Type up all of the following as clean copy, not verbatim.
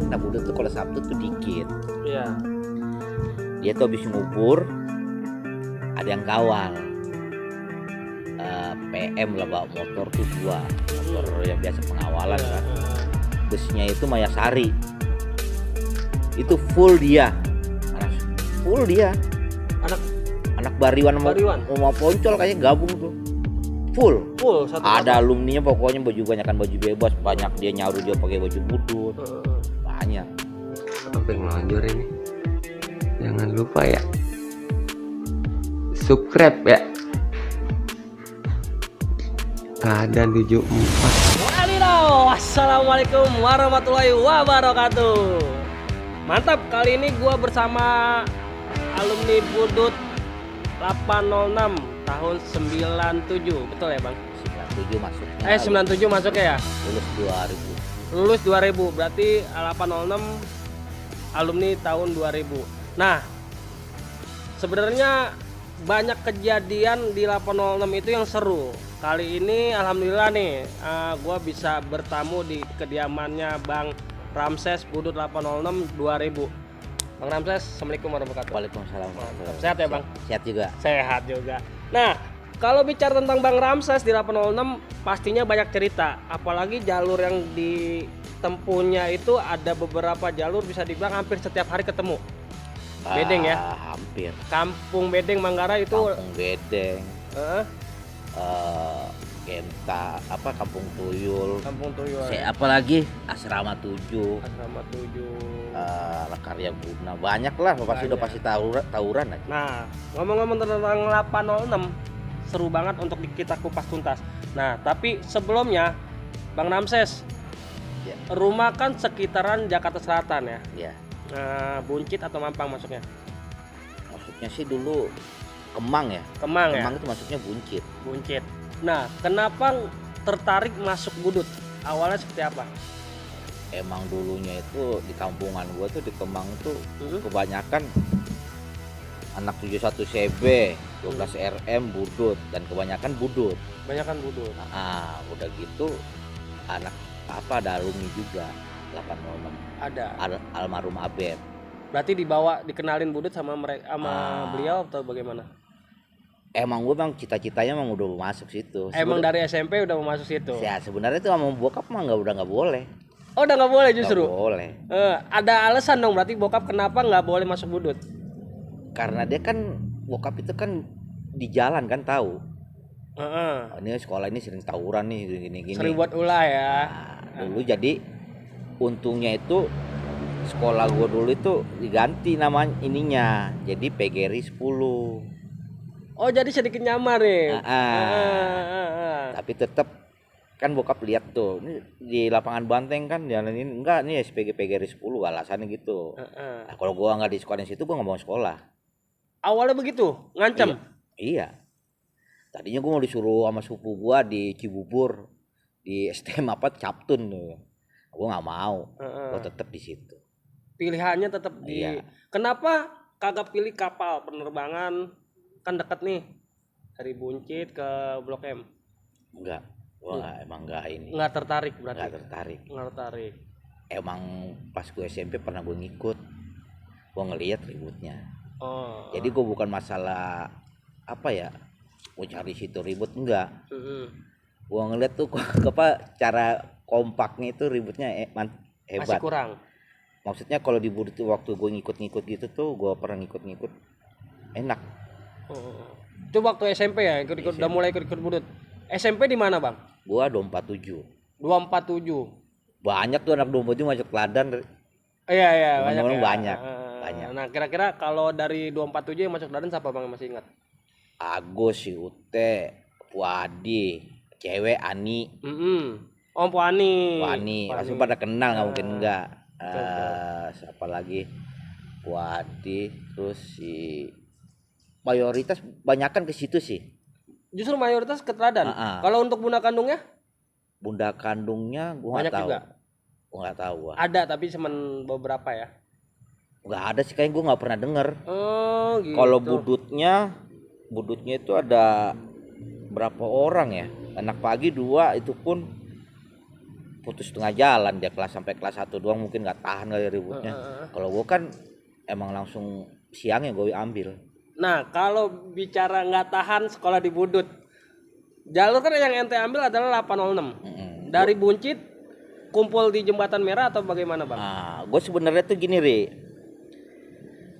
Nah budut tuh kalau Sabtu tuh dikit. Iya. Dia tuh habis ngubur, ada yang kawal. PM lah bawa motor tuh 2 motor yang biasa pengawalan kan. Busnya itu Mayasari. Itu full dia. Anak Bariwan sama Poncol kayaknya gabung tuh. Full satu ada alumninya, pokoknya baju banyakan baju bebas, banyak dia nyaru, dia pakai baju budut. Banyak. Sampai ngelonjor ini. Jangan lupa ya, subscribe ya. Keadaan 74. Wadidaw, assalamualaikum warahmatullahi wabarakatuh. Mantap, kali ini gua bersama alumni Budut 806 tahun 97, betul ya bang? 97 masuknya. 97 masuknya ya? Lulus 2000. Lulus 2000, berarti 806 alumni tahun 2000. Nah, sebenarnya banyak kejadian di 806 itu yang seru. Kali ini alhamdulillah nih, gua bisa bertamu di kediamannya Bang Ramses Budut 806 2000. Bang Ramses, assalamualaikum warahmatullahi wabarakatuh. Waalaikumsalam. Sehat ya bang? Sehat juga. Sehat juga. Nah, kalau bicara tentang Bang Ramses di 806 pastinya banyak cerita. Apalagi jalur yang ditempuhnya itu ada beberapa jalur bisa dibilang hampir setiap hari ketemu. Bedeng ya? Hampir. Kampung Bedeng Manggarai itu. Kampung Bedeng. Genta Kampung Tuyul. Kampung Tuyul. Apalagi Asrama 7. Asrama 7. Karya Buna, banyak lah, pasti tawuran aja. Nah, ngomong-ngomong tentang 806, seru banget untuk kita kupas tuntas. Nah, tapi sebelumnya Bang Ramses, Ya. rumah kan sekitaran Jakarta Selatan ya? Ya. Buncit atau Mampang masuknya? Maksudnya sih dulu Kemang ya. Kemang ya? Kemang itu masuknya Buncit. Buncit. Nah, kenapa tertarik masuk Budut? Awalnya seperti apa? Emang dulunya itu di kampungan gua tuh di Kemang tuh kebanyakan anak 71 CB, 12 RM Budut, dan kebanyakan Budut. Banyakan Budut. Udah gitu anak ada alumni juga 806. Ada. Almarhum Abed. Berarti dikenalin Budut sama mereka, sama beliau atau bagaimana? Emang gue bang cita-citanya emang udah masuk situ. Emang dari SMP udah mau masuk situ? Ya sebenarnya tuh sama bokap mah udah nggak boleh. Oh udah nggak boleh justru? Nggak boleh. Ada alasan dong berarti bokap kenapa nggak boleh masuk Budut? Karena dia kan bokap itu kan di jalan kan tahu. Ini sekolah ini sering tawuran nih gini-gini. Sering buat ulah ya. Dulu jadi untungnya itu sekolah gue dulu itu diganti namanya ininya jadi PGRI 10. Oh jadi sedikit nyamar nih. Tapi tetap kan bokap lihat tuh ini di lapangan Banteng kan jalan ini enggak nih SPG PGRI 10 alasannya gitu. Nah, kalau gua nggak di sekolah situ gua nggak mau sekolah. Awalnya begitu ngancam? Iya. Tadinya gua mau disuruh sama sepupu gua di Cibubur di STM Captun tuh. Gua nggak mau. Gua tetap di situ. Pilihannya tetap di. Iya. Kenapa kagak pilih kapal penerbangan? Kan dekat nih dari Buncit ke Blok M. Enggak, gua emang enggak ini. Enggak tertarik berarti. Enggak tertarik. Emang pas gue SMP pernah gue ngikut. Gua ngelihat ributnya. Jadi gue bukan masalah gue cari situ ribut enggak. Gua ngeliat tuh cara kompaknya itu ributnya hebat. Masih kurang. Maksudnya kalau di Budut waktu gue ngikut-ngikut gitu tuh, gue pernah ngikut-ngikut enak. Itu waktu SMP ya, udah mulai ikut Budut. SMP di mana bang? Gua 247. 247. Banyak tuh anak 247 masuk teladan. Iya banyak. Nah kira-kira kalau dari 247 yang masuk teladan siapa bang yang masih ingat? Agus, si Ute, Puadi, cewek Ani. Om Puani. Pasti pada kenal nggak mungkin enggak. Siapa lagi? Puadi, terus si mayoritas banyakan ke situ sih. Justru mayoritas ke teladan. Kalau untuk bunda kandungnya? Bunda kandungnya gua nggak tahu. Juga. Gua nggak tahu. Ada tapi cuman beberapa ya. Nggak ada sih kayaknya gua nggak pernah dengar. Gitu. Kalau budutnya itu ada berapa orang ya? Anak pagi 2 itu pun putus tengah jalan, dia sampai kelas 1 doang mungkin nggak tahan kali ributnya. Kalau gue kan emang langsung siangnya gue ambil. Nah kalau bicara nggak tahan sekolah di Budut, jalur kan yang ente ambil adalah 806. Dari Buncit kumpul di Jembatan Merah atau bagaimana bang? Nah, gue sebenarnya tuh gini Ri,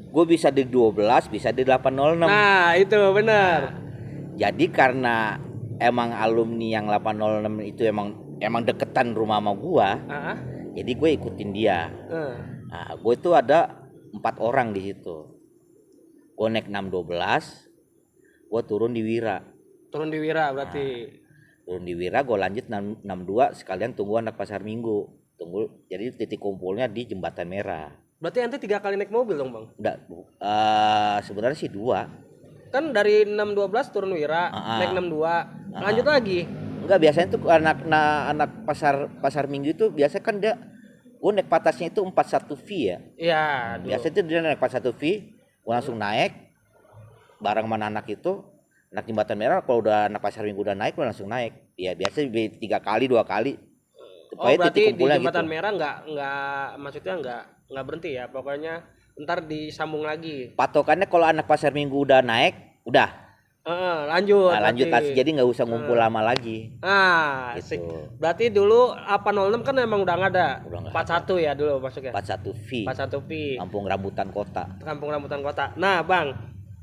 gue bisa di 12, bisa di 806. Nah itu benar. Nah, jadi karena emang alumni yang 806 itu emang deketan rumah sama gue, jadi gue ikutin dia. Nah, gue tuh ada 4 orang di situ. Gue naik 612, gue turun di Wira. Turun di Wira berarti. Turun di Wira, gue lanjut 62 sekalian tunggu anak pasar Minggu. Jadi titik kumpulnya di Jembatan Merah. Berarti ente 3 kali naik mobil dong bang? Udah, sebenarnya sih 2. Kan dari 612 turun Wira, naik 62, lanjut lagi. Enggak, biasanya tuh anak pasar Minggu itu biasanya kan dia, gue naik patasnya itu 41 V ya. Iya. Biasanya tuh dia naik 41 V, gue langsung naik bareng mana anak itu. Anak Jembatan Merah kalau udah anak pasar Minggu udah naik lo langsung naik. Ya biasa 3 kali 2 kali. Oh berarti di Jembatan gitu. Merah nggak maksudnya nggak berhenti ya, pokoknya ntar disambung lagi. Patokannya kalau anak pasar Minggu udah naik udah lanjut. Nah, lanjut jadi nggak usah ngumpul lama lagi. Gitu. Berarti dulu 806 kan emang udah nggak ada. 41 ya dulu maksudnya. 41 V. Kampung Rambutan Kota. Nah bang,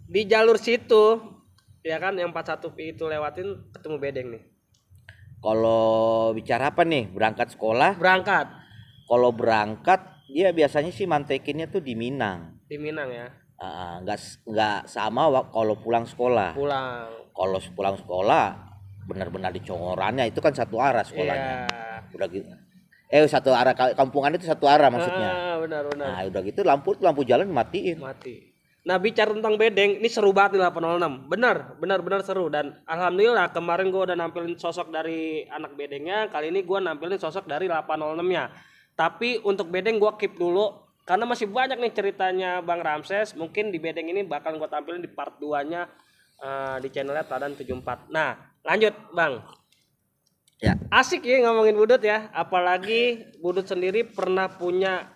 di jalur situ ya kan yang 41 V itu lewatin ketemu bedeng nih. Kalau bicara apa nih, berangkat sekolah? Kalau berangkat dia biasanya sih mantekinnya tuh di Minang. Di Minang ya. Nggak sama kalau pulang sekolah. Kalau pulang sekolah benar-benar di Congorannya itu kan satu arah sekolahnya. Udah gitu. Satu arah, kampungan itu satu arah maksudnya. Benar. Nah udah gitu lampu jalan dimatiin. Nah bicara tentang bedeng, ini seru banget nih 806. Benar seru. Dan alhamdulillah kemarin gue udah nampilin sosok dari anak bedengnya, kali ini gue nampilin sosok dari 806-nya. Tapi untuk bedeng gue keep dulu, karena masih banyak nih ceritanya Bang Ramses. Mungkin di bedeng ini bakal gue tampilin di part 2-nya di channelnya Teladan 74. Nah lanjut Bang. Ya. Asik ya ngomongin Budut ya. Apalagi Budut sendiri pernah punya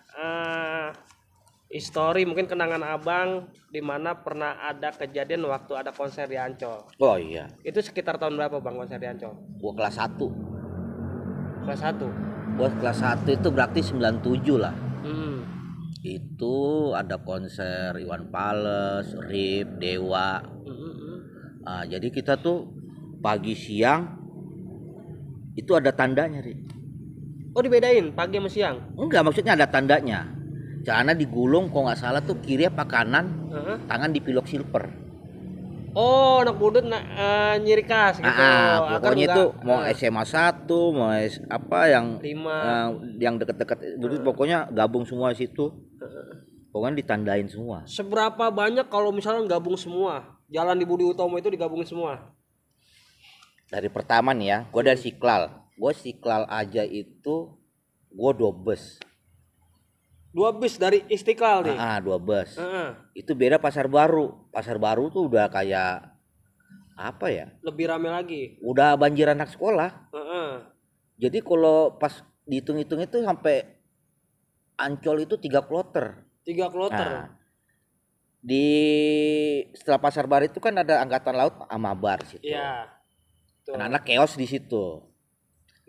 histori, mungkin kenangan abang di mana pernah ada kejadian waktu ada konser di Ancol. Oh iya. Itu sekitar tahun berapa bang konser di Ancol? Gua kelas 1. Kelas 1. Gua kelas 1 itu berarti 97 lah. Itu ada konser Iwan Fals, Rip, Dewa. Nah, jadi kita tuh pagi siang itu ada tandanya, Ri. Oh dibedain pagi sama siang? Enggak, maksudnya ada tandanya. Celana digulung kalau nggak salah tuh kiri apa kanan, tangan dipilok silver. Oh anak Budut nyiri kas gitu. Pokoknya itu mau SMA 1, mau apa yang 5, yang deket-deket gitu, pokoknya gabung semua situ. Pokoknya ditandain semua. Seberapa banyak kalau misalnya gabung semua? Jalan di Budi Utomo itu digabungin semua? Dari pertama nih ya, gue dari Siklal. Gue Siklal aja itu gue 2 bus. 2 bus dari Istiqlal nih. 2 bus. Itu beda Pasar Baru. Pasar Baru tuh udah kayak apa ya? Lebih rame lagi. Udah banjir anak sekolah. Jadi kalau pas dihitung-hitung itu sampai Ancol itu 3 kloter. 3 kloter. Nah, setelah Pasar Baru itu kan ada Angkatan Laut sama Bar situ. Iya. Anak-anak keos di situ.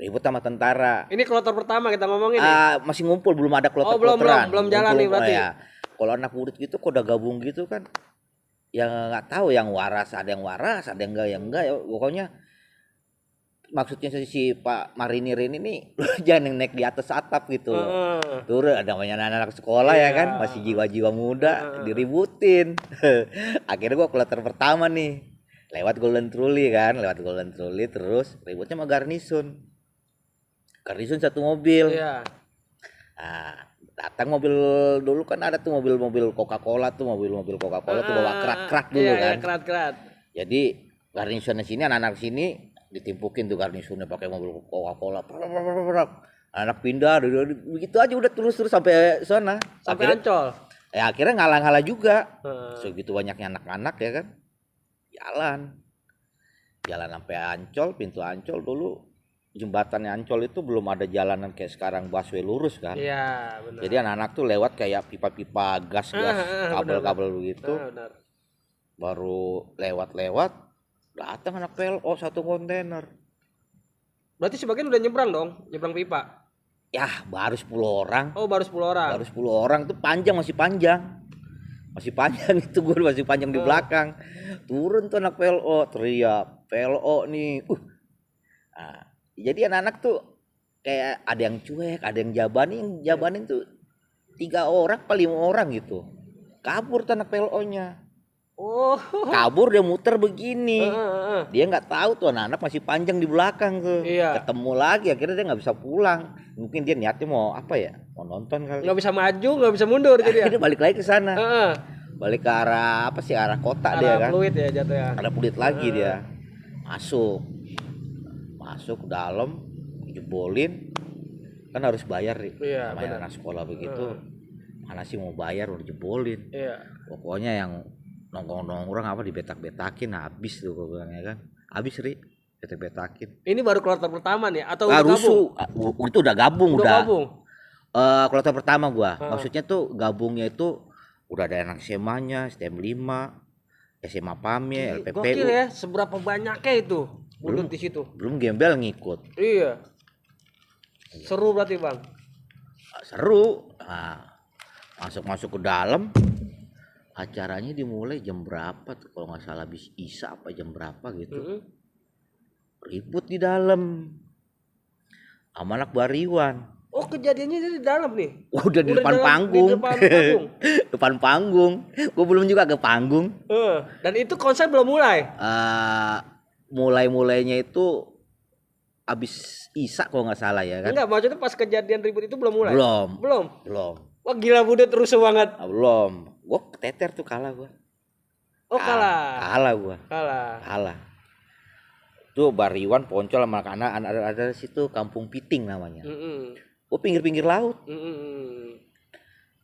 Ribut sama tentara. Ini kloter pertama kita ngomongin masih ngumpul, belum ada kloter. Belum jalan nih berarti. Kalau anak Budut gitu kok udah gabung gitu kan. Ya nggak tahu yang waras, ada yang enggak ya. Pokoknya maksudnya si Pak Marinir ini jangan yang naik di atas atap gitu. Turun ada namanya anak sekolah ya kan, masih jiwa-jiwa muda diributin. Akhirnya gua kloter pertama nih. Lewat Golden Truly terus ributnya sama Garnisun satu mobil. Iya. Nah, datang mobil dulu kan ada tuh mobil Coca-Cola tuh, mobil Coca-Cola tuh bawa kerat dulu kan. Kerat. Jadi Garnisonnya sini, anak-anak sini ditimpukin tuh Garnisonnya pakai mobil Coca-Cola. Anak pindah begitu aja udah terus sampai sana. Sampai Ancol. Akhirnya ngalah-ngalah juga. Segitu banyaknya anak-anak ya kan. Jalan sampai Ancol, pintu Ancol dulu. jembatannya Ancol itu belum ada jalanan kayak sekarang busway lurus kan. Iya, benar. Jadi anak-anak tuh lewat kayak pipa-pipa gas kabel-kabel begitu. Benar. Baru lewat datang anak PLO satu kontainer. Berarti sebagian udah nyebrang dong, nyebrang pipa. Ya baru 10 orang. Oh baru 10 orang. Baru 10 orang tuh masih panjang. Masih panjang itu, gue masih panjang di belakang. Turun tuh anak PLO teriak, PLO nih. Nah, jadi anak-anak tuh kayak ada yang cuek, ada yang jabanin tuh 3 orang apa 5 orang gitu. Kabur tuh anak PLO-nya. Oh. Kabur dia muter begini. Dia nggak tahu tuh anak-anak masih panjang di belakang tuh. Iya. Ketemu lagi akhirnya dia nggak bisa pulang. Mungkin dia niatnya mau apa ya? Mau nonton kali. Nggak bisa maju, nggak bisa mundur jadi. Dia balik lagi ke sana. Balik ke arah apa sih? Arah kota dia kan. Arah Pluit ya jatuhnya. Arah Pluit lagi dia. Masuk ke dalam, jebolin. Kan harus bayar nih. Iya, sama anak sekolah begitu. Mana sih mau bayar udah jebolin. Iya. Pokoknya yang nongkrong apa dibetak-betakin habis tuh gue bilangnya kan. Habis Ri, betak-betakin. Ini baru kloter pertama nih atau udah gabung? Itu udah gabung udah. Gabung. Kloter pertama gua. Maksudnya tuh gabungnya itu udah ada anak SMA-nya, STM 5, SMA PAMI, LPPU. Gokil ya, seberapa banyaknya itu budut di situ. Belum gembel ngikut. Iya. Seru berarti, Bang. Seru. Nah, masuk ke dalam. Acaranya dimulai jam berapa tuh kalau nggak salah habis Isya apa jam berapa gitu. Ribut di dalam sama anak Bariwan. Oh kejadiannya di dalam nih? Udah di depan panggung. Di depan panggung. Depan panggung. Gue belum juga ke panggung. Dan itu konser belum mulai? Mulainya itu habis Isya kalau nggak salah ya kan? Enggak, maksudnya pas kejadian ribut itu belum mulai? Belum. Wah gila budut rusuh banget. Belum. Gue keteter tuh kalah gue. Oh kalah. Kalah gue. Kalah. Tuh Bariwan Poncol sama anak-anak ada situ Kampung Piting namanya. Gue pinggir-pinggir laut.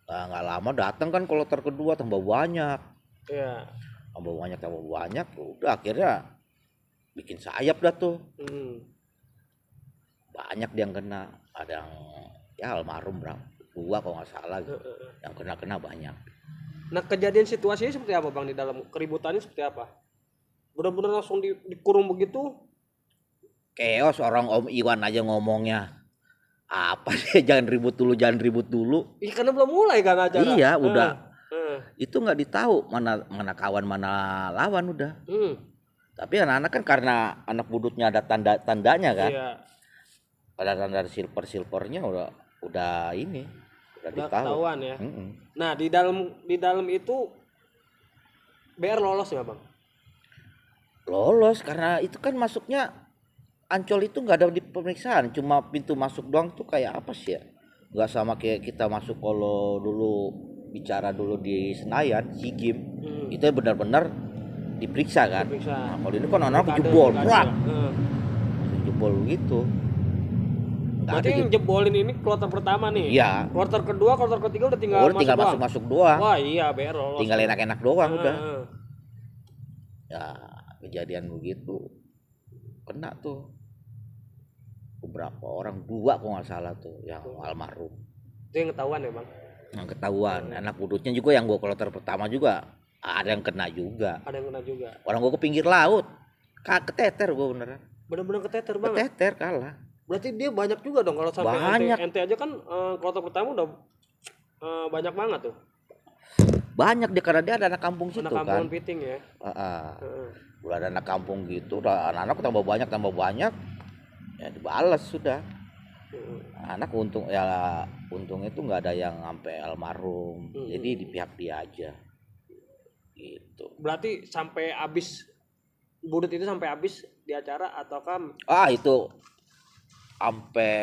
Nggak lama datang kan kloter kedua tambah banyak. Iya. Tambah banyak. Udah akhirnya bikin sayap dah tuh. Banyak dia yang kena. Ada yang ya almarhum bro. 2 kalau nggak salah gitu. Yang kena banyak. Nah kejadian situasinya seperti apa Bang di dalam? Keributannya seperti apa? Benar-benar langsung dikurung begitu? Chaos, orang Om Iwan aja ngomongnya. Apa sih jangan ribut dulu. Iya karena belum mulai kan acara. Iya udah. Itu nggak ditahu mana kawan mana lawan udah. Tapi anak-anak kan karena anak budutnya ada tandanya kan. Iya. Ada tanda silvernya udah ketahuan ya. Nah di dalam itu BR lolos nggak Bang? Lolos karena itu kan masuknya Ancol itu nggak ada di pemeriksaan, cuma pintu masuk doang tuh kayak apa sih ya? Nggak sama kayak kita masuk kalau dulu bicara dulu di Senayan, SEA-Games itu benar-benar diperiksa kan. Nah, kalau ini kan anak jebol, jebol gitu. Berarti yang jebolin ini kloter pertama nih. Iya. Kloter kedua, kloter ketiga udah tinggal masuk doang. Wah iya BR lolos. Tinggal enak-enak doang udah. Ya kejadian begitu kena tuh beberapa orang 2 kalau nggak salah tuh yang almarhum. Itu yang ketahuan ya Bang? Yang ketahuan. Anak budutnya juga yang gua kloter pertama juga ada yang kena juga. Orang gua ke pinggir laut. Keteter gua beneran. Bener-bener keteter banget. Keteter kalah. Berarti dia banyak juga dong kalau sampai banyak. NT aja kan kloter pertama udah banyak banget tuh. Banyak dia karena dia ada anak kampung situ kan. Anak kampungan Piting ya. Udah ada anak kampung gitu, udah anak-anak tambah banyak. Ya dibalas sudah. Anak untungnya itu nggak ada yang sampai almarhum. Jadi di pihak dia aja. Gitu. Berarti sampai habis budut itu sampai habis di acara ataukah? Itu sampai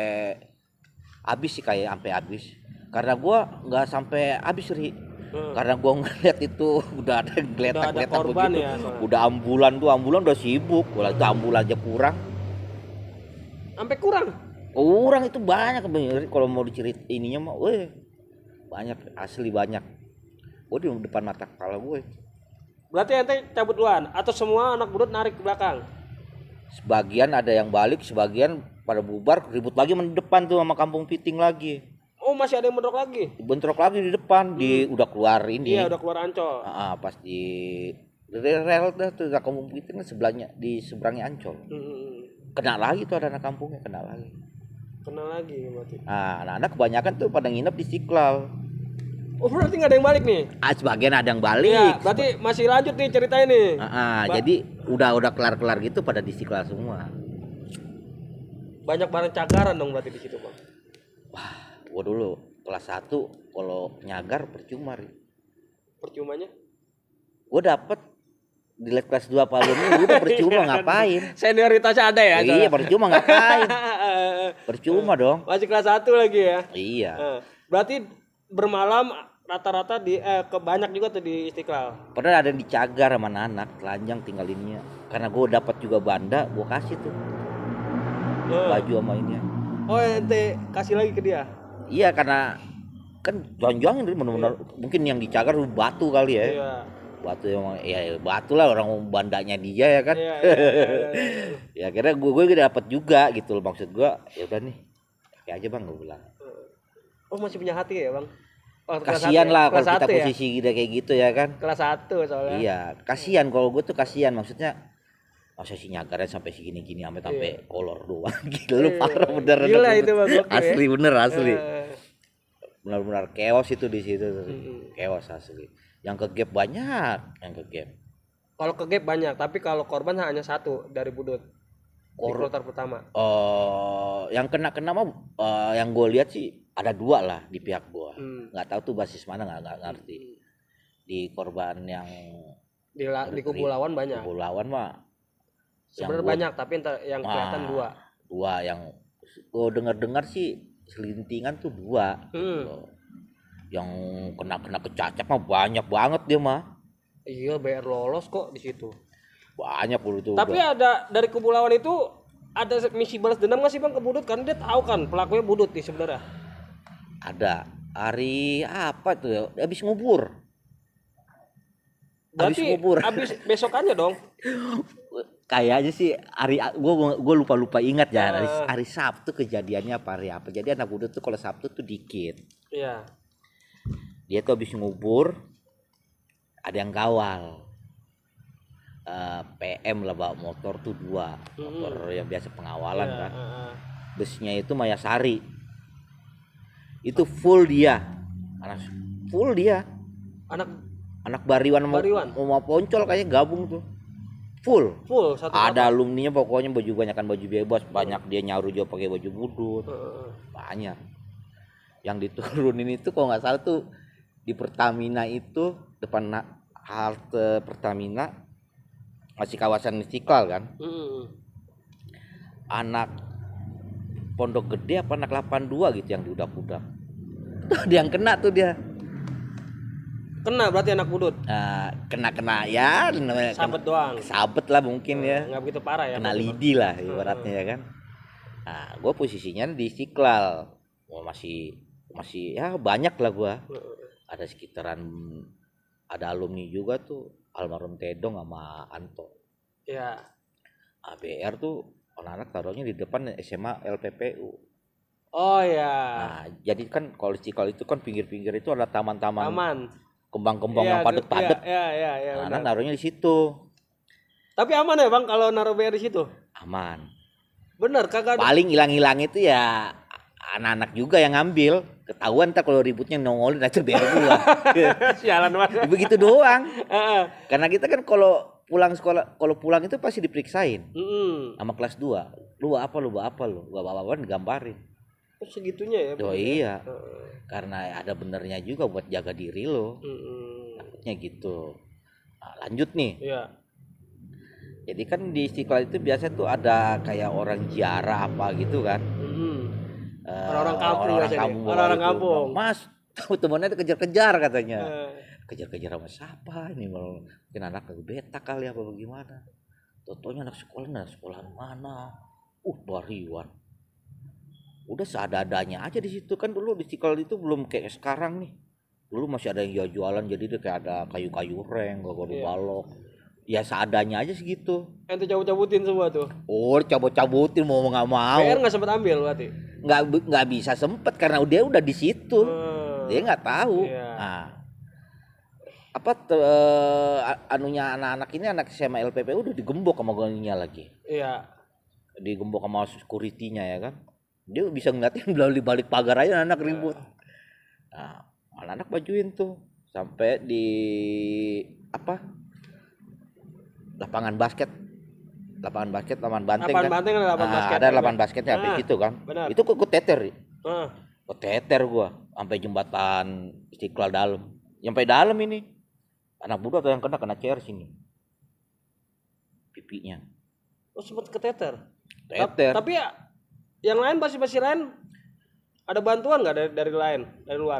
habis sih kayak sampai habis. Karena gua nggak sampai habis Ri. Karena gua ngeliat itu udah ada geletak-geletak begitu. Ya, udah ambulan udah sibuk. Itu ambulan aja kurang. Sampai kurang? Kurang itu banyak kalau mau dicerit ininya mah, banyak asli banyak. Gue di depan mata kepala gue. Berarti ente cabut duluan atau semua anak budut narik ke belakang? Sebagian ada yang balik, sebagian pada bubar, ribut lagi di depan tuh sama Kampung Piting lagi. Oh, masih ada yang bentrok lagi? Bentrok lagi di depan, di udah keluar ini. Iya, udah keluar Ancol. Pas di rel dah tuh Kampung Piting kan sebelahnya, di seberangnya Ancol. Kena lagi tuh ada anak kampungnya, kena lagi berarti. Anak-anak kebanyakan tuh pada nginep di Istiqlal. Oh, berarti nggak ada yang balik nih? Sebagian ada yang balik. Iya, berarti masih lanjut nih ceritanya nih. Jadi udah kelar-kelar gitu pada di Istiqlal semua. Banyak barang cagaran dong berarti di situ, Bang. Wah, gua dulu kelas 1 kalau nyagar percuma. Percumanya? Gua dapet di les kelas 2 Palu ini udah percuma ngapain? Senioritasnya ada ya? Iya, percuma ngapain? Percuma dong. Masih kelas 1 lagi ya? Iya. Berarti bermalam rata-rata di banyak juga tuh di Istiqlal. Padahal ada yang dicagar sama anak, telanjang tinggalinnya. Karena gue dapat juga banda, gue kasih tuh baju sama ini. Oh, ente kasih lagi ke dia? Iya, karena kan jonjongin bener-bener mungkin yang dicagar batu kali ya. Iya. Batu yang ya batu lah orang bandanya dia ya kan. Iya. Ya kira gue dapat juga gitu loh, maksud gue ya udah nih pakai aja bang, gue bilang. Oh, masih punya hati ya bang? Oh, kasian lah kalau kita ya? posisi kita kayak gitu ya kan. Kelas 1 soalnya. Iya, kasian kalau gue tuh kasian, maksudnya masa sih nyagarnya sampai segini-gini sampai kolor doang. Gila lu parah bener. Gila itu bang, asli ya? Bener asli. Benar-benar chaos itu di situ. Chaos asli. Yang ke gap banyak, yang ke gap. Kalau ke gap banyak, tapi kalau korban hanya 1 dari Budut. Kloter pertama. Yang kena mah yang gue lihat sih ada 2 lah di pihak gue. Nggak tahu tuh basis mana, nggak ngerti. Di korban yang di kubu lawan banyak. Kubu lawan mah sebenarnya banyak, tapi yang kelihatan 2. 2 yang gue dengar sih selintingan tuh 2. Gitu. Yang kena kecacak mah banyak banget dia mah. Iya, BR lolos kok di situ. Banyak puluh tuh. Tapi ada dari kubu lawan itu ada misi balas dendam nggak sih bang ke Budut? Karena dia tahu kan pelakunya Budut nih sebenarnya. Ada. Hari apa tuh ya? Habis ngubur. Berarti habis besokannya dong. Kayaknya sih hari gue lupa ingat ya. Hari Sabtu kejadiannya apa hari apa. Jadi anak Budut tuh kalau Sabtu tuh dikit. Iya. Dia tuh habis ngubur, ada yang kawal. PM lah bawa motor tuh 2 motor yang biasa pengawalan kan. Busnya itu Mayasari. Itu full dia. Anak Bariwan mau Poncol kayaknya gabung tuh. Full satu ada alumninya pokoknya, banyakan baju bebas, banyak dia nyaru juga pakai baju Budut. Banyak. Yang diturunin itu kalau nggak salah tuh di Pertamina itu depan halte Pertamina. Masih kawasan Istiqlal kan. Anak Pondok Gede apa anak 82 gitu yang diudak-udak. Dia yang kena tuh dia. Kena berarti anak Budut. Kena ya sabet doang. Sabet lah mungkin ya. Nggak begitu parah ya. Kena lidi lah ibaratnya ya kan. Gue posisinya di Istiqlal. Masih ya banyak lah gue. Ada sekitaran, ada alumni juga tuh. Almarhum Tedong sama Anto. Iya. ABR tuh anak-anak taruhnya di depan SMA LPPU. Oh ya. Nah, jadi kan kalau Istiqlal itu kan pinggir-pinggir itu ada taman-taman. Kembang-kembang ya, yang padat-padat. Iya. Nah, naruhnya di situ. Tapi aman ya bang kalau naruh BR di situ? Aman. Bener kagak. Paling hilang-hilang itu ya anak-anak juga yang ngambil. Ketahuan tak kalau ributnya nongolin aja BR gua. Sialan banget. Begitu doang. Karena kita kan kalau pulang itu pasti diperiksain. Sama kelas 2. Lu apa lu? Bapak-bapak digambarin. Oh, segitunya ya. Oh iya. Karena ada benernya juga buat jaga diri lo. Takutnya gitu. Nah, lanjut nih. Iya. Jadi kan di Istiqlal itu biasa tuh ada kayak orang ziarah apa gitu kan. Orang-orang kampung. Orang-orang kampung. Mas, tahu temennya kejar-kejar katanya. Kejar-kejar sama siapa ini? Mungkin anak beta kali apa bagaimana? Totonya anak sekolahan mana? Bariwan. Udah seadanya aja di situ kan. Dulu di Istiqlal itu belum kayak sekarang nih. Dulu masih ada yang jualan, jadi dia kayak ada kayu-kayu reng, gak dibalok. Ya seadanya aja segitu. Ente cabut-cabutin semua tuh. Oh, cabut-cabutin mau nggak mau. PR nggak sempat ambil berarti. Nggak bisa sempet karena dia udah di situ. Dia nggak tahu. Iya. Nah, apa anunya anak-anak ini anak SMA LPPU udah digembok sama goninya lagi. Iya. Digembok sama security-nya ya kan. Dia bisa ngeliatin melalui balik pagar aja anak ribut. Nah, anak-anak bajuin tuh sampai di apa? Lapangan basket, lapangan banteng Banteng ada lapangan basket. ada lapangan basketnya habis itu kan. Benar. Itu kok teter. Keteter gua sampai jembatan Istiqlal dalam. Sampai dalam ini. Anak muda atau yang kena chair sini. Pipinya. Oh, sempat keteter. Teter. Tapi ya yang lain pasti lain ada bantuan nggak dari luar?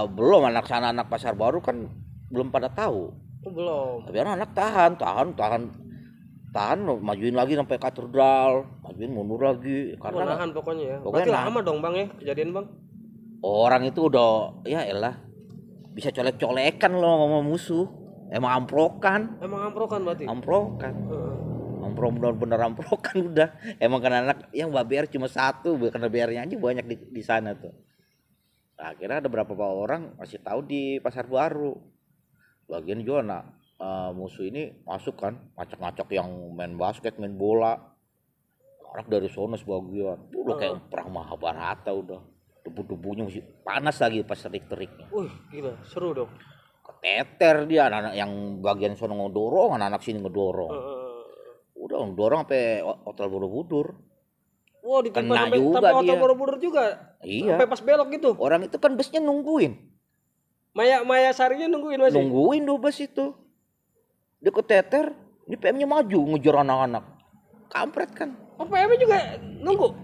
Belum, anak pasar baru kan belum pada tahu. Oh, belum. Tapi anak tahan majuin lagi sampai katedral, majuin mundur lagi karena nahan pokoknya ya. Pokoknya berarti lama dong Bang ya kejadian Bang. Orang itu udah ya elah bisa colek-colekan loh sama musuh. Emang amprokan berarti. Amprokan bener-bener amprokan udah. Emang kan anak yang BR cuma satu, karena BR-nya aja banyak di sana tuh. Nah, akhirnya ada berapa orang masih tahu di pasar baru. Bagian juga musuh ini masuk kan, ngacak-ngacak yang main basket, main bola. Anak dari sono sebagian. Udah kayak perang Mahabharata udah. Debu-debunya masih panas lagi pas terik-teriknya. Wih, gila, seru dong. Keteter dia, anak-anak yang bagian sono ngedorong, anak-anak sini ngedorong. Udah ngedorong sampai Hotel Borobudur. Wah, ditimpa sampai Hotel Borobudur juga. Iya. Sampai pas belok gitu. Orang itu kan busnya nungguin. Maya Sarinya nungguin masih. Nungguin tuh bus itu. Dia keteter, ini PM-nya maju ngejar anak-anak. Kampret kan. Oh, PM-nya juga nunggu.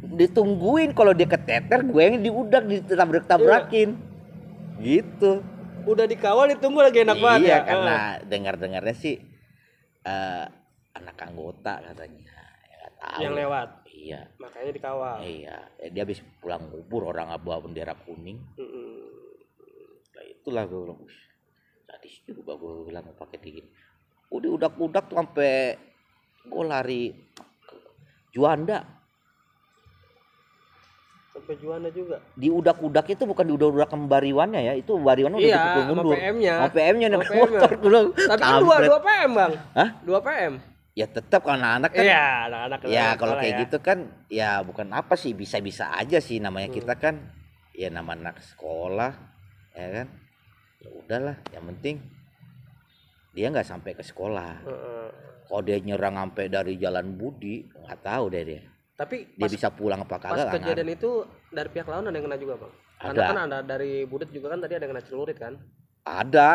Ditungguin, kalau dia keteter gue yang diudak ditabrak-tabrakin. Gitu. Udah dikawal ditunggu lagi enak banget ya. Iya, karena dengar-dengarnya sih anak anggota katanya. Ya, tahu. Yang lewat. Iya. Makanya dikawal. Iya, dia habis pulang ngubur orang bawa bendera kuning. Nah, itulah gue bilang, sadis juga gue bilang pakai dingin. Udah udak-udak tuh sampai gue lari Juanda. Sampai Juanda juga. Di udak-udak itu bukan di udak-udak Bariwannya ya, itu Bariwan udah dipukul mundur. Iya, PM-nya naik motor dulu. Tapi kan 2 PM, Bang. Hah? 2 PM. Ya tetap kalau anak-anak kan. Iya, anak-anak. Ya kalau kayak gitu kan ya bukan apa sih, bisa-bisa aja sih, namanya kita kan ya nama anak sekolah ya kan. Ya udahlah, yang penting dia nggak sampai ke sekolah. Kalau dia nyerang sampai dari Jalan Budi, nggak tahu deh dia. Tapi dia bisa pulang apa kagak. Pas kejadian itu dari pihak lawan ada yang kena juga, Bang? Karena kan ada dari Budet juga kan tadi ada yang kena celurit kan? Ada.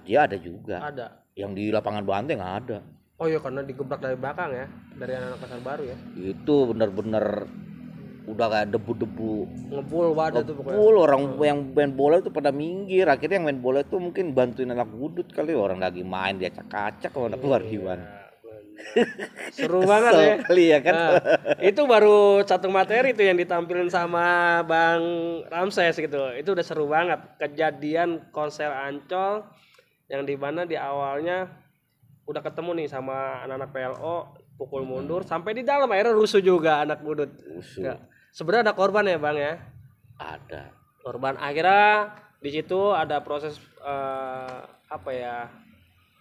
Dia ada juga. Ada. Yang di lapangan Banteng ada. Oh iya, karena digebrak dari belakang ya, dari anak pasar baru ya. Itu bener-bener udah kayak debu-debu. Ngebul wadah tuh pokoknya. Ngebul, orang yang main bola itu pada minggir. Akhirnya yang main bola itu mungkin bantuin anak Budut kali, orang lagi main dia acak-acak sama anak luar gimana. Seru banget ya. Kali ya kan. Nah, itu baru satu materi tuh yang ditampilin sama Bang Ramses gitu. Itu udah seru banget. Kejadian konser Ancol yang dimana di awalnya udah ketemu nih sama anak-anak PLO, pukul mundur sampai di dalam akhirnya rusuh juga anak Budut. Rusuh. Ya. Sebenarnya ada korban ya Bang ya? Ada. Korban, akhirnya di situ ada proses apa ya?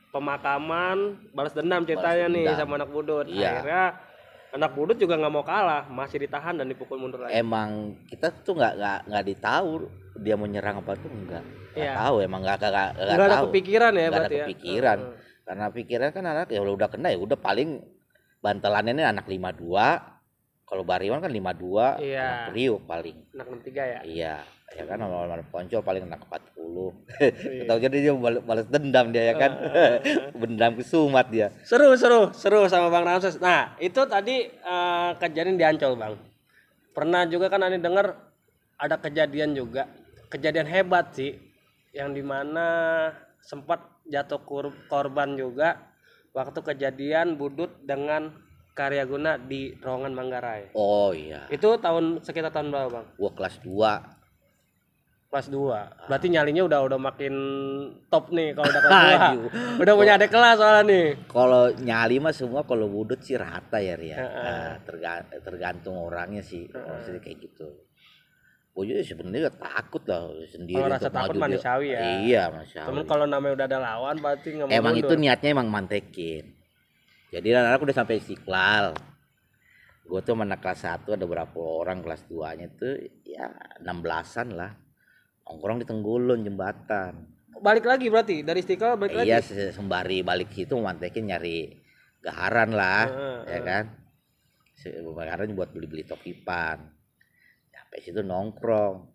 Pemakaman, balas dendam ceritanya nih sama anak Budut. Iya. Akhirnya anak Budut juga nggak mau kalah, masih ditahan dan dipukul mundur lagi. Emang kita tuh nggak ditahu dia menyerang apa tuh enggak. Iya. Tahu emang nggak ada tahu. kepikiran ya, Nggak berarti ada kepikiran. Karena pikiran kan anak ya udah kena ya udah paling bantelannya ini anak 52. Kalau Bariwan kan 52, iya. anak Priuk paling. Anak 63 ya? Iya, ya kan sama Poncol paling anak 40. Tahu jadi dia balas dendam dia ya kan. Dendam kesumat dia. Seru sama Bang Ramses. Nah, itu tadi kejadian di Ancol, Bang. Pernah juga kan Ani dengar ada kejadian juga. Kejadian hebat sih yang dimana sempat jatuh korban juga waktu kejadian Budut dengan Karyaguna di Terowongan Manggarai. Oh iya. Itu sekitar tahun berapa, Bang? Gua kelas 2. Kelas 2. Berarti nyalinya udah makin top nih kalau udah kelas 2. Udah punya adik kelas soalnya nih. Kalau nyali mah semua kalau budut sih rata ya Ria. Tergantung orangnya sih. Maksudnya kayak gitu. Gue juga sebenarnya takut lah sendiri. Kalau rasa takut manusiawi ya. Iya manusiawi. Cuman kalau namanya udah ada lawan berarti nggak mau emang mundur. Itu niatnya emang mantekin. Jadi anak-anak udah sampai Istiqlal. Gue tuh anak kelas 1 ada berapa orang, kelas 2-nya tuh ya 16-an lah. Nongkrong di Tenggulun jembatan. Balik lagi berarti dari Istiqlal balik lagi. Iya, sembari balik situ mantekin nyari gaharan lah, ya kan. Gaharan buat beli-beli tokipan. Sampai situ nongkrong.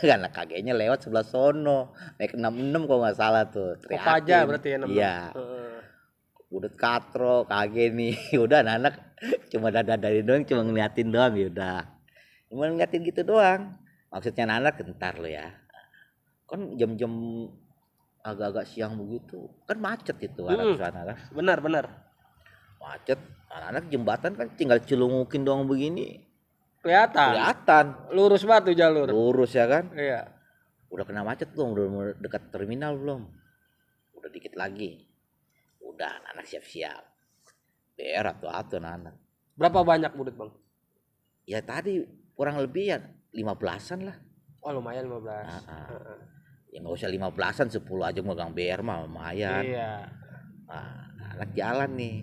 Karena kakeknya lewat sebelah sono, naik 66 kalau nggak salah tuh. Kopaja berarti ya 66. Iya. Udah katro, kage nih. Udah anak cuma dari doang, cuma ngeliatin doang ya udah. Cuma ngeliatin gitu doang. Maksudnya anak kentar lo ya. Kan jam-jam agak-agak siang begitu, kan macet itu arah sana kan. Benar. Macet. Anak-anak jembatan kan tinggal celungukin doang begini. Kelihatan. Lurus banget tuh jalur. Lurus ya kan? Iya. Udah kena macet belum? Udah dekat terminal belum? Udah dikit lagi. Udah anak siap-siap. BR atau anak. Berapa banyak budut bang? Ya tadi kurang lebih ya 15-an lah. Oh lumayan 15. Ya nggak usah 15-an, 10 aja megang BR mah lumayan. Iya. Nah, anak jalan nih.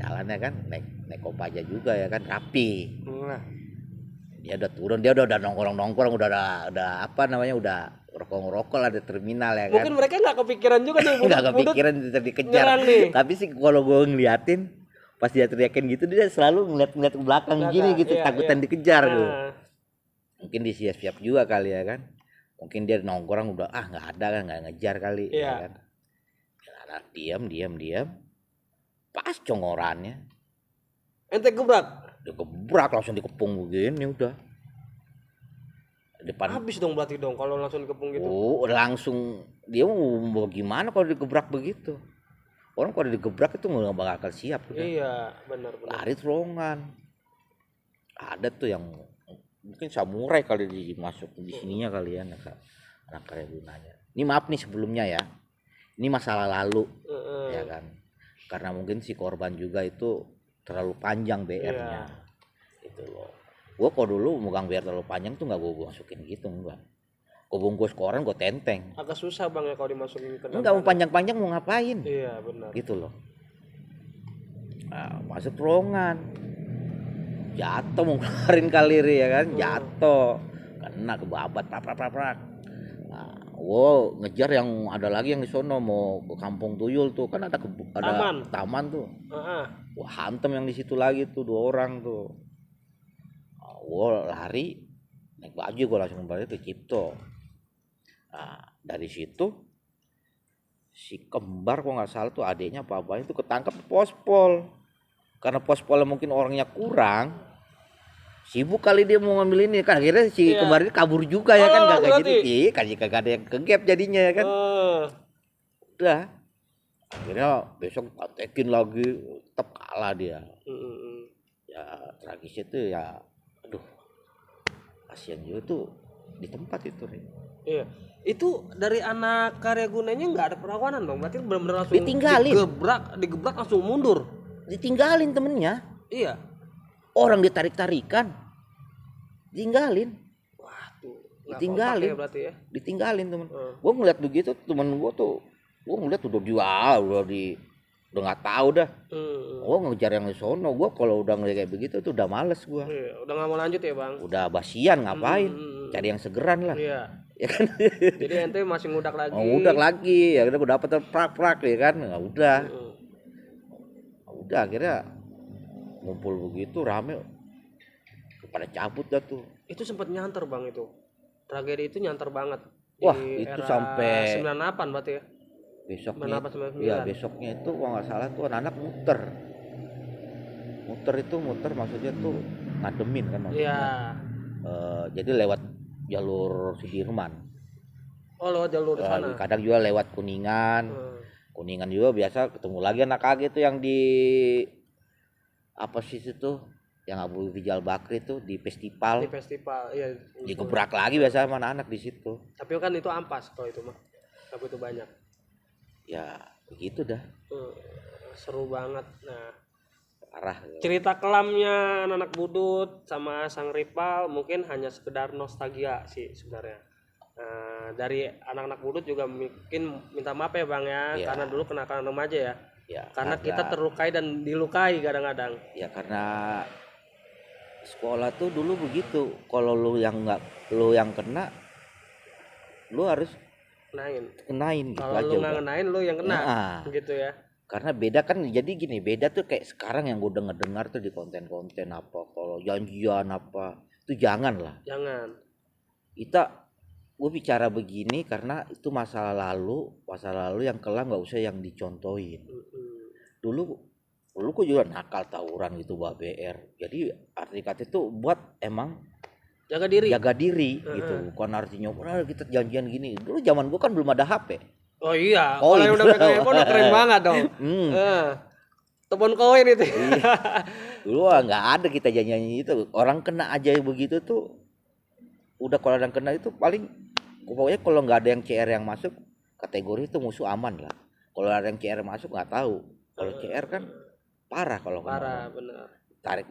Jalannya kan naik Kopaja juga ya kan, rapi. Dia udah turun, dia udah nongkrong, udah apa namanya, udah rokok lah di terminal ya kan. Mungkin mereka nggak kepikiran juga nih. Nggak kepikiran dikejar. Tapi sih kalau gue ngeliatin pas dia teriakin gitu, dia selalu ngeliat ke belakang gini gitu, takutan dikejar gitu. Mungkin disiap-siap juga kali ya kan. Mungkin dia nongkrong udah nggak ada kan, nggak ngejar kali ya kan. Anak diam. Pas congorannya. Ente gebrak? Dia gebrak langsung dikepung begini udah. Depan. Habis dong berarti dong kalau langsung dikepung gitu. Oh, langsung dia mau gimana kalau digebrak begitu. Orang kalau digebrak itu nggak bakal siap. Udah. Iya, benar. Lari terongan. Ada tuh yang mungkin samurai kali dimasuk di sininya kali ya anak karya gunanya. Ini maaf nih sebelumnya ya. Ini masalah lalu. Ya kan. Karena mungkin si korban juga itu terlalu panjang BR-nya. Gitu loh. Gue kalau dulu megang BR terlalu panjang tuh nggak gue masukin gitu, enggak. Gue bungkus koran, gue tenteng. Agak susah bang ya kalau dimasukin ke dalam. Enggak mau panjang-panjang mau ngapain? Iya benar. Gitu loh. Nah, masuk terowongan. Jatuh mau keluarin kali ya kan, jatuh. Kena kebabat prak. Nah, wow, ngejar yang ada lagi yang di sono mau ke Kampung Tuyul tuh, kan ada taman tuh. Wah, hantem yang di situ lagi tuh 2 orang tuh. Wow, lari naik baju gue langsung balik ke Cipto. Nah, dari situ si kembar kok nggak salah tuh adiknya apa apanya tuh ketangkap pospol. Karena pospolnya mungkin orangnya kurang, sibuk kali dia mau ngambil ini kan, akhirnya si kembar ini kabur juga ya kan, kagak jadi kagak ada yang kegap jadinya ya kan. Udah akhirnya besok patekin lagi, tetap kalah dia. Ya tragisnya tuh ya, aduh kasihan juga tuh di tempat itu nih. Iya. Itu dari anak karya gunanya nggak ada perlawanan dong, berarti benar-benar langsung ditinggalin. Digebrak langsung mundur. Ditinggalin temennya. Iya. Orang ditarik-tarikan, ditinggalin. Wah tuh. Ditinggalin. Ya berarti ya. Ditinggalin temen. Gue ngeliat begitu temen gue tuh, gue ngeliat udah nggak tahu dah. Gue ngejar yang di sono. Gue kalau udah ngeliat kayak begitu tuh udah males gue. Iya, udah nggak mau lanjut ya bang. Udah basian ngapain? Cari yang segeran lah. Iya. Ya kan. Jadi ente masih ngudak lagi. Ngudak lagi, ya udah gue dapet prak ya kan, nggak udah. Udah akhirnya ngumpul begitu rame, pada cabut dah tuh. Itu sempat nyanter bang itu. Tragedi itu nyanter banget. Wah itu era sampai 98 berarti ya. Besoknya. Iya besoknya itu kalau nggak salah tuh anak-anak muter maksudnya tuh ngademin kan maksudnya. Iya. Jadi lewat jalur Sudirman. Oh lewat jalur sana. Kadang juga lewat Kuningan. Kuningan juga biasa ketemu lagi anak KG tuh yang di apa sih itu yang Abu Rizal Bakri tuh di festival. Di festival, iya. Digebrak lagi biasa sama anak-anak di situ. Tapi kan itu ampas kalau itu mah. Tapi itu banyak. Ya begitu dah. Seru banget. Nah, Parah. cerita kelamnya anak Budut sama Sang Rival mungkin hanya sekedar nostalgia sih sebenarnya. Dari anak-anak Budut juga mungkin minta maaf ya Bang ya, Ya. karena dulu kenakalan remaja ya. Ya, Karena kita terlukai dan dilukai kadang-kadang. ya karena sekolah tuh dulu begitu. Kalau lu yang kena, lu harus kenain gitu Kalau aja. lu nggak ngenain lu yang kena, Nah, gitu ya. karena beda kan, jadi gini, beda tuh kayak sekarang yang gue dengar tuh di konten-konten apa, kalau janjian apa, itu jangan lah. Jangan. Gue bicara begini karena itu masa lalu yang kelam nggak usah yang dicontohin. Dulu gue juga nakal tawuran gitu Mbak BR. Jadi arti kata itu buat emang Jaga diri. gitu. Bukan artinya kita janjian gini. Dulu zaman gue kan belum ada HP. Oh iya, Koin. kalau yang udah pegang handphone udah keren banget dong. Telepon koin itu. Dulu nggak ada kita janjian itu. Orang kena aja begitu tuh. Udah kalau orang kena itu paling pokoknya kalau nggak ada yang CR yang masuk kategori itu musuh aman lah. Kalau ada yang CR masuk nggak tahu. Kalau CR kan parah kalau parah bener. Tarik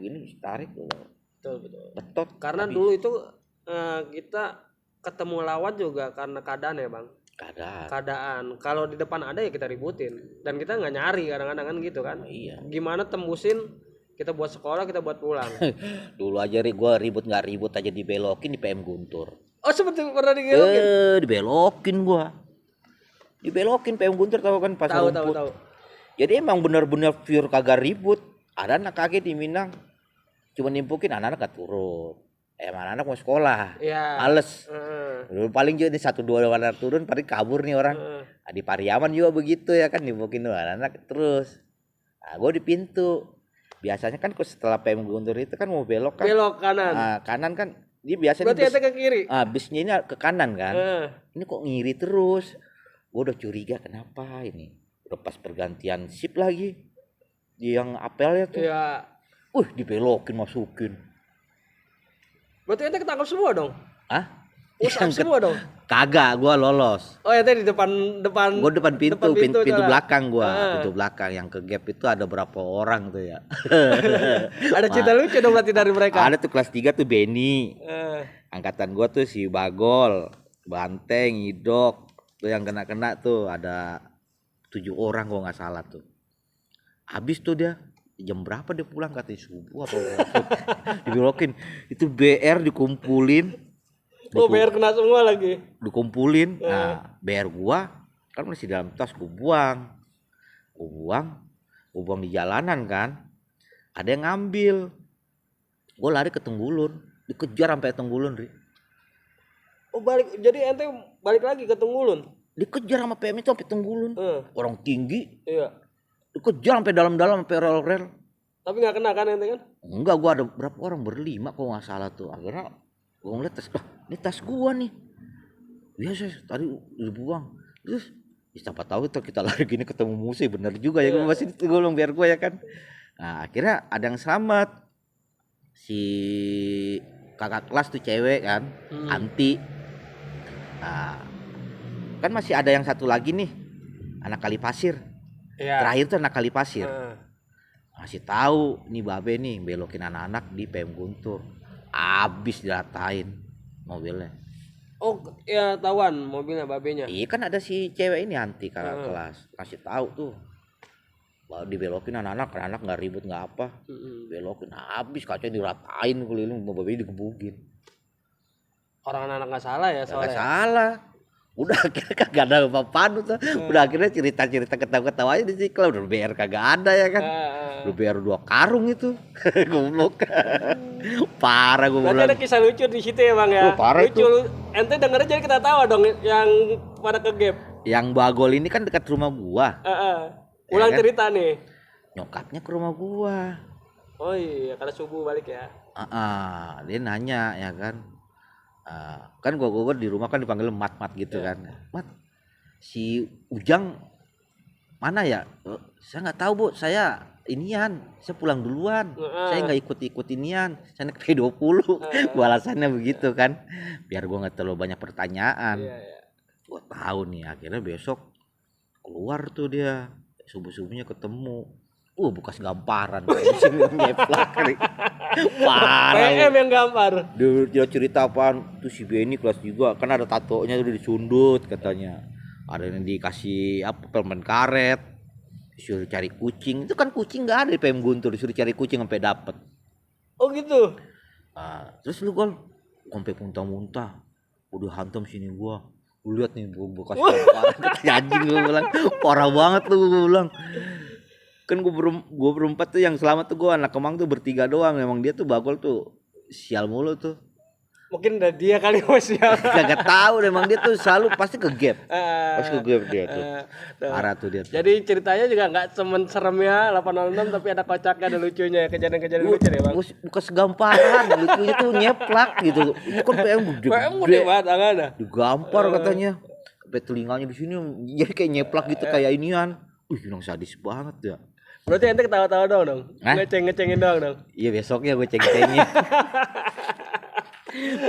Betul. Betot. Karena habis. dulu itu kita ketemu lawan juga karena keadaan ya Bang. Keadaan. Kalau di depan ada ya kita ributin dan kita nggak nyari kadang-kadang kan gitu kan. Iya. Gimana tembusin, kita buat sekolah, kita buat pulang. Dulu aja gue ribut nggak ribut aja dibelokin di PM Guntur. Oh seperti pernah digelokin? Dibelokin gue. Dibelokin PM Guntur tahu kan pas rumput. Tahu. Jadi emang bener-bener pure kagak ribut. Ada anak kaget di Minang cuma nimpukin, anak-anak gak turun. Anak-anak mau sekolah, males. Dulu paling juga nih 1-2 anak turun, paling kabur nih orang. Di Pariaman juga begitu ya kan, nimpukin tuh anak-anak terus. Nah, gue di pintu. Biasanya kan setelah PM Guntur itu kan mau belok kan. Belok kanan. Kanan kan, dia biasanya berarti ke kiri. Bisnya ini ke kanan kan. Ini kok ngiri terus. Gue udah curiga kenapa ini. Udah pas pergantian shift lagi. Yang apelnya tuh. Iya. Dibelokin masukin. Berarti ente ketangkap semua dong? Hah? Semua dong? Kagak, gua lolos. Oh ente di depan. Gua depan pintu belakang gua. Pintu belakang yang ke gap itu ada berapa orang tuh ya. Ada cerita lucu dong berarti dari mereka. Ada tuh kelas 3 tuh Benny. Angkatan gua tuh si Bagol, Banteng, Idok. Tuh yang kena-kena tuh ada 7 orang gua nggak salah tuh. Habis tuh dia jam berapa dia pulang katanya subuh atau dibelokin. Itu BR dikumpulin. BR kena semua lagi. Dikumpulin. Nah, BR gua kan masih dalam tas, gua buang di jalanan kan. Ada yang ngambil. Gua lari ke Tenggulun, dikejar sampai Tenggulun, Ri. Oh balik, jadi ente balik lagi ke Tenggulun? Dikejar sama PM itu sampai Tenggulun. Orang tinggi. Iya. Dikejar sampai dalam-dalam sampai rel-rel. Tapi nggak kena kan ente kan? Enggak, gua ada berapa orang, berlima kalau nggak salah tuh. Akhirnya gua ngeliat tas, ini tas gua nih. Biasa tadi dibuang. Terus siapa tahu tuh kita lari gini ketemu musuh, bener juga ya. Gua masih digolong biar gua ya kan. Nah akhirnya ada yang selamat. Si kakak kelas tuh cewek kan, Anti. Nah, kan masih ada yang satu lagi nih, anak Kali Pasir. Terakhir tuh anak Kali Pasir. Masih tahu nih babe nih belokin anak-anak di PM Guntur. Abis diratain mobilnya. Oh ya tahuan mobilnya babenya. Iya kan ada si cewek ini Anti kakak kelas. Kasih tahu tuh. Bahwa dibelokin anak-anak nggak ribut nggak apa. Belokin habis kacanya diratain keliling, babe dikebukin. Orang anak nggak salah ya soalnya. Nggak salah. Udah akhirnya kagak ada apa-apaan tuh. Udah akhirnya cerita-cerita ketawa-ketawa aja di Cikla. Udah BR kagak ada ya kan. Udah BR 2 karung itu. Goblok. Parah gue bilang. Berarti ada kisah lucu di situ ya Bang ya. Parah lucu. Itu. Ente dengernya jadi kita tawa dong yang pada ke gap. Yang Bagol ini kan dekat rumah gua. Ulang ya kan? cerita nih. Nyokapnya ke rumah gua. Oh iya, karena subuh balik ya. Dia nanya ya kan. Kan gua di rumah kan dipanggil mat gitu kan. Mat, si Ujang mana ya? Saya nggak tahu bu, saya pulang duluan. Saya nggak ikut inian, saya naik P20. Gua alasannya begitu kan, biar gua nggak terlalu banyak pertanyaan. Gua tahu nih, akhirnya besok keluar tuh dia, subuh-subuhnya ketemu. Bekas gamparan nyeplak nih. Parah. PM yang gampar. Dia cerita apaan? Tuh si Benny kelas juga, kan ada tatonya udah disundut katanya. Ada yang dikasih permen karet. Disuruh cari kucing. Itu kan kucing enggak ada di PM Guntur, disuruh cari kucing sampai dapet. Oh gitu. Terus lu gol sampai muntah-muntah. Udah hantam sini gua. Lu lihat nih bekas gamparan. Anjing gua bilang, parah banget lu gua bilang. Kan gue berempat tuh yang selamat tuh gue anak Kemang tuh bertiga doang. Memang dia tuh Bagol tuh sial mulu tuh. Mungkin udah dia kali sial. Gak tahu, memang dia tuh selalu pasti ke gap. Pasti ke gap dia tuh. Parah tuh dia. Jadi ceritanya juga nggak cuman seremnya 806 tapi ada kocaknya, ada lucunya, kejadian-kejadian lucu ya bang. Bukan segamparan, lucunya tuh nyeplak gitu. Ini kan PM gede. PM gede banget ada. Digampar katanya. Sampai telinganya di sini jadi kayak nyeplak gitu kayak inian. Bilang sadis banget ya. Berarti ente ketawa-tawa dong. Ngecengin dong. Iya besoknya gue ceng-cengin.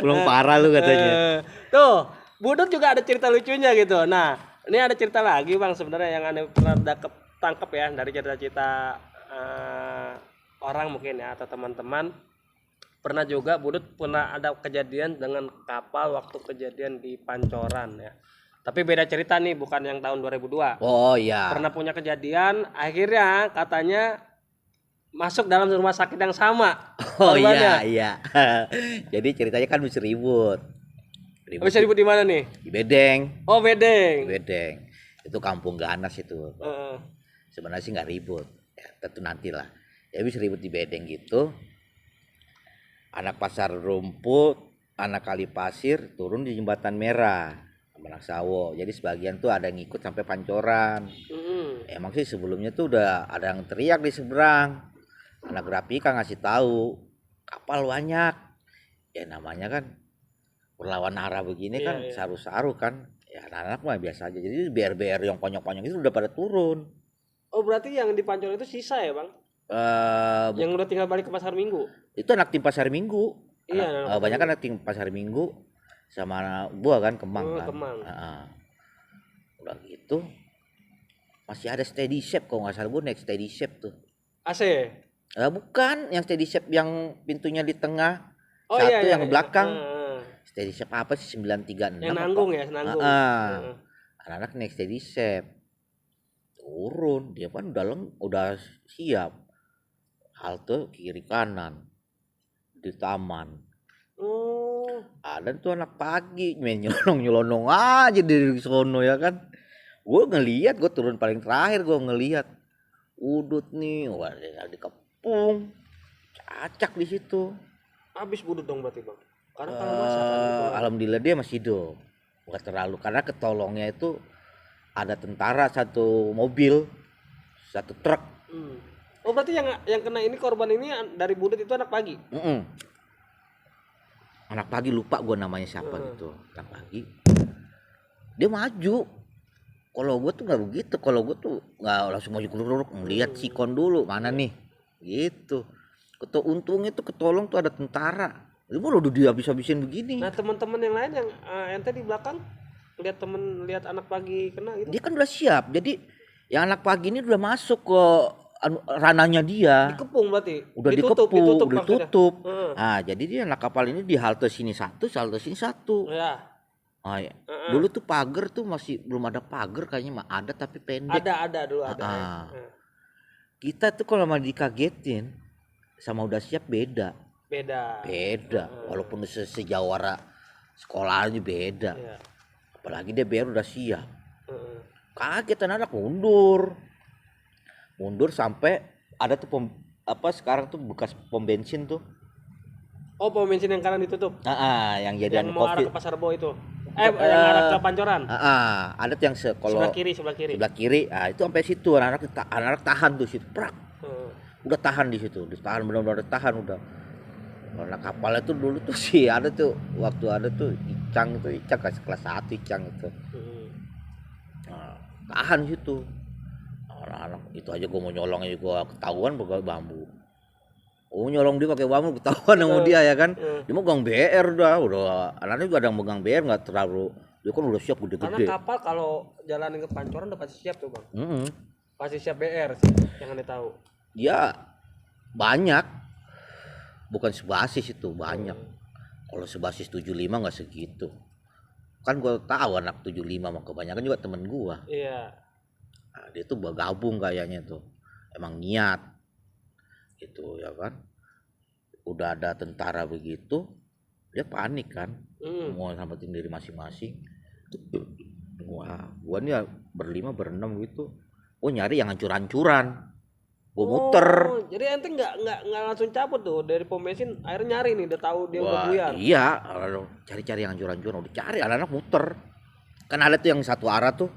Belum parah lu katanya. Tuh, Budut juga ada cerita lucunya gitu. Nah, ini ada cerita lagi bang sebenarnya yang aneh pernah tangkep ya dari cerita-cerita orang mungkin ya atau teman-teman. Pernah juga Budut pernah ada kejadian dengan kapal waktu kejadian di Pancoran ya. Tapi beda cerita nih, bukan yang tahun 2002. Oh iya. Pernah punya kejadian, akhirnya katanya masuk dalam rumah sakit yang sama. Oh iya. Jadi ceritanya kan bisa ribut. Bisa ribut di mana nih? Di Bedeng. Oh Bedeng. Itu kampung ganas itu. Sebenarnya sih nggak ribut. Ya, tentu nantilah. Ya bisa ribut di Bedeng gitu. Anak pasar rumput, anak kali pasir turun di jembatan merah. Manaksawo. Jadi sebagian tuh ada yang ngikut sampai Pancoran. Emang sih sebelumnya tuh udah ada yang teriak di seberang. Anak Grafika ngasih tahu kapal banyak. Ya namanya kan berlawan arah begini kan saru-saru kan. Ya anak-anak mah biasa aja. Jadi BR-BR yang konyol-konyol itu udah pada turun. Oh berarti yang di Pancoran itu sisa ya bang? Yang udah tinggal balik ke Pasar Minggu? Itu anak tim Pasar Minggu. Iya. Banyak kan anak tim Pasar Minggu. Sama gua kan Kemang kan. Udah gitu masih ada Steady Shape kalau nggak salah, gua naik Steady Shape tuh. AC? Bukan, yang Steady Shape yang pintunya di tengah. Satu yang belakang. Steady Shape apa sih 936? Yang nanggung ya, nanggung. Anak-anak naik Steady Shape. Turun, dia kan udah siap. Halte kiri kanan di taman. Ada tuh anak pagi main nyelonong aja dari sono ya kan. Gue ngelihat, gue turun paling terakhir, gue ngelihat Udut nih, wah dikepung, cacak di situ. Habis Budut dong berarti bang. Karena kalau masak kan gitu. Alhamdulillah dia masih hidup, bukan terlalu karena ketolongnya itu ada tentara satu mobil, satu truk. Oh berarti yang kena ini korban ini dari Budut itu anak pagi. Anak pagi lupa gue namanya siapa gitu. Anak pagi dia maju. Kalau gue tuh nggak begitu. Kalau gue tuh nggak langsung maju keluar ngelihat sikon dulu mana nih gitu. Untung itu ketolong tuh ada tentara. Lu udah dihabis-habisin begini. Nah teman-teman yang lain yang ente di belakang lihat anak pagi kena gitu. Dia kan udah siap. Jadi yang anak pagi ini udah masuk ke ranahnya dia. Dikepung berarti. Udah ditutup. Nah, jadi dia anak kapal ini di halte sini satu, halte sini satu. Ya. Ya. Dulu tuh pagar tuh masih belum ada pagar kayaknya, mah ada tapi pendek. Ada dulu ada. Kita tuh kalau mau dikagetin sama udah siap beda. Walaupun sejawara sekolahnya beda. Ya. Apalagi dia biar udah siap. Kaget anak mundur sampai ada tuh sekarang tuh bekas pom bensin tuh. Oh, pom bensin yang kanan ditutup. Yang jadi yang mau arah ke Pasar Bo itu. Yang arah ke Pancoran. Ada tuh yang sebelah kiri. Sebelah kiri. Itu sampai situ anak-anak tahan tuh situ. Prak. Udah tahan di situ. Tahan benar-benar tahan udah. Karena kapalnya tuh dulu tuh sih ada tuh waktu ada tuh Icang kelas 1 Icang itu. Tahan situ. anak itu aja gue mau nyolongnya gue ketahuan pakai bambu. Oh nyolong dia pakai bambu ketahuan sama dia ya kan. Dia megang BR udah anaknya juga ada yang megang BR nggak terlalu, dia kan udah siap Karena gede-gede. kapal kalau jalan ke Pancoran udah pasti siap tuh bang. Pasti siap BR sih, yang aneh tahu. Ya banyak, bukan sebasis itu banyak. Kalau sebasis 75 nggak segitu. Kan gue tahu anak 75 mah kebanyakan juga temen gue. Iya. Nah, dia tuh bergabung kayaknya tuh, emang niat gitu ya kan. Udah ada tentara begitu, dia panik kan, mau selamatin diri masing-masing. Wah, gua nih berlima berenam gitu, nyari yang hancur-hancuran, gua muter. Jadi ente nggak langsung cabut tuh dari pom bensin, akhirnya nyari nih, udah tahu dia udah buyar. Iya, cari-cari yang hancur-hancuran, udah cari, anak-anak muter. Kan ada tuh yang satu arah tuh,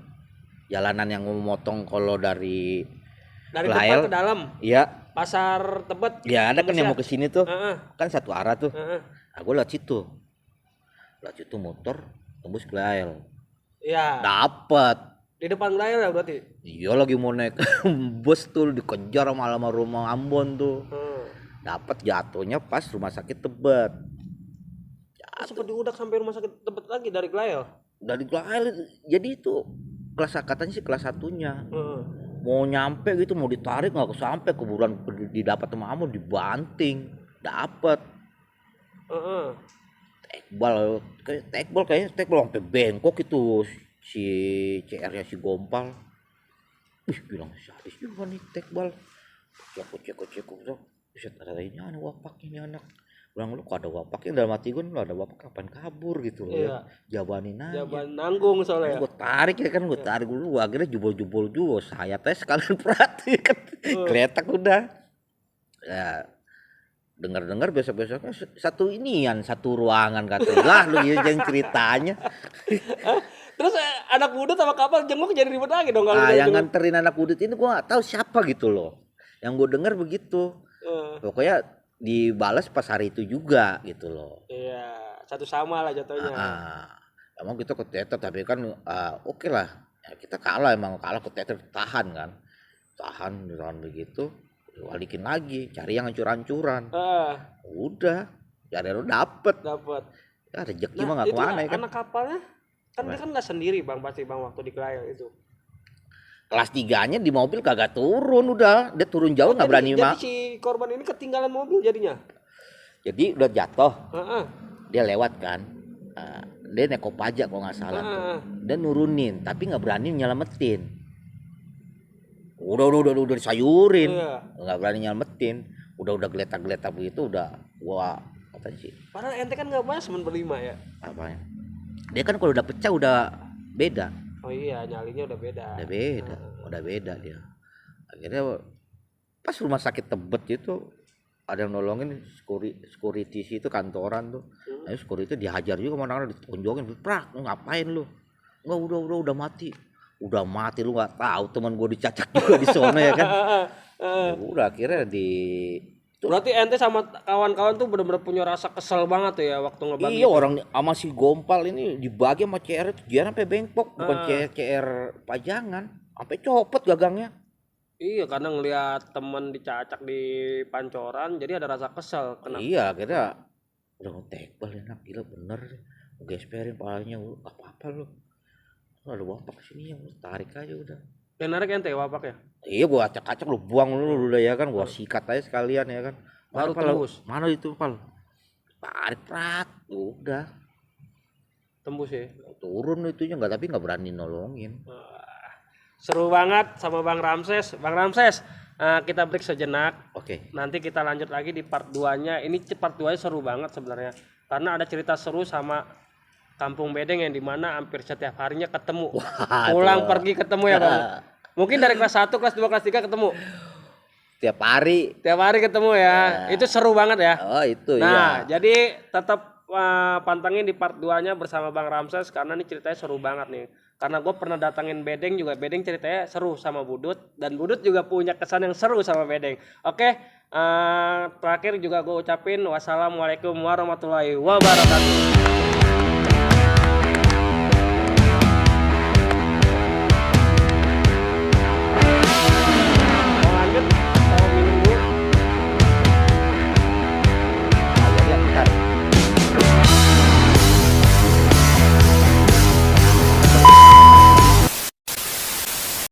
jalanan yang memotong kalau dari depan ke dalam. Iya. Pasar Tebet. Ya ada kan yang mau ke sini tuh. Kan satu arah tuh. Nah, gue lewat situ. Motor tembus ke Lael. Iya. Dapat. Di depan Lael ya berarti. Iya lagi mau naik bus tuh dikejar sama rumah Ambon tuh. Dapat jatuhnya pas rumah sakit Tebet. Sempat diudak sampai rumah sakit Tebet lagi dari Lael. Dari Lael jadi itu katanya sih kelas 1-nya. Mau nyampe gitu mau ditarik nggak sampai, keburuan didapat sama Amon, dibanting dapat. Tekbal sampai bengkok itu si CR-nya si Gompal. Bilang sadis juga nih Tekbal. Cek. Bisa tadanya wapaknya nih anak. Bilang lu kok ada wapaknya, dalam hati gue lu ada wapak kapan kabur gitu loh. Iya. Jabanin aja. Jaban nanggung soalnya. Gue tarik ya kan, gue tarik dulu, akhirnya jebol juga saya tes sekalian perhatikan. Geletak udah. Ya dengar besok-besoknya satu ruangan katanya. Lah lu jangan ceritanya. Terus anak budut sama kapal jenguk jadi ribet lagi dong kalau yang nganterin anak budut ini gue gak tahu siapa gitu loh. Yang gue dengar begitu. Pokoknya dibalas pas hari itu juga gitu loh. Iya, satu sama lah jatuhnya. Emang kita ke teater tapi kan oke lah. Ya, kita kalah ke teater tahan begitu. Balikin lagi, cari yang hancur-hancuran. Udah, cari lo dapet. Ya rezeki mah nggak kemana ya kan. Anak kapalnya kan dia kan nggak sendiri bang, pasti bang waktu di Klayo itu. Kelas 3-nya di mobil kagak turun, udah dia turun jauh nggak berani Jadi si korban ini ketinggalan mobil jadinya. Jadi udah jatuh, dia lewat kan, dia naik Kopaja kalau nggak salah tuh, dia nurunin tapi nggak berani nyelamatin. Udah disayurin, nggak berani nyelamatin, udah geletak begitu, udah wah apa sih? Padahal ente kan nggak banyak, cuma berlima ya. Apanya? Dia kan kalau udah pecah udah beda. Oh iya, nyalinya udah beda dia. Akhirnya pas rumah sakit Tebet itu ada yang nolongin security itu kantoran tuh. Nah, security dihajar juga sama anak-anak, ditonjokin, "Prak, lu ngapain lu?" "Enggak, udah mati." "Udah mati lu enggak tahu teman gua dicacak juga di sono ya kan." Ya udah akhirnya Berarti ente sama kawan-kawan tuh benar-benar punya rasa kesel banget tuh ya waktu ngebagi. Iya, orang sama si Gompal ini dibagi sama CR itu dia sampai bengkok, bukan CR pajangan, sampai copot gagangnya. Iya, karena ngelihat temen dicacak di Pancoran jadi ada rasa kesel. Iya, akhirnya udah ngetekbal enak, gila bener deh. Gesperin palanya, apa-apa lu. Ada wapak sini yang tarik aja udah. Yang narik ente wapak ya? Iya, gua acak-acak lu buang lu udah ya kan, gua sikat aja sekalian ya kan. Baru tembus. Mana itu Pal? Tarik prat, udah. Tembus ya? Turun itunya tapi nggak berani nolongin. Seru banget sama Bang Ramses. Bang Ramses, kita break sejenak. Oke. Nanti kita lanjut lagi di part 2-nya. Ini part 2-nya seru banget sebenarnya. Karena ada cerita seru sama Kampung Bedeng yang dimana hampir setiap harinya ketemu. Pulang pergi ketemu ya Bang. Mungkin dari kelas 1, kelas 2, kelas 3 ketemu. Tiap hari ketemu ya. Itu seru banget ya. Oh itu nah, jadi tetap pantengin di part 2-nya bersama Bang Ramses karena ini ceritanya seru banget nih. Karena gue pernah datangin Bedeng juga, Bedeng ceritanya seru sama Budut, dan Budut juga punya kesan yang seru sama Bedeng. Oke, terakhir juga gue ucapin wassalamualaikum warahmatullahi wabarakatuh.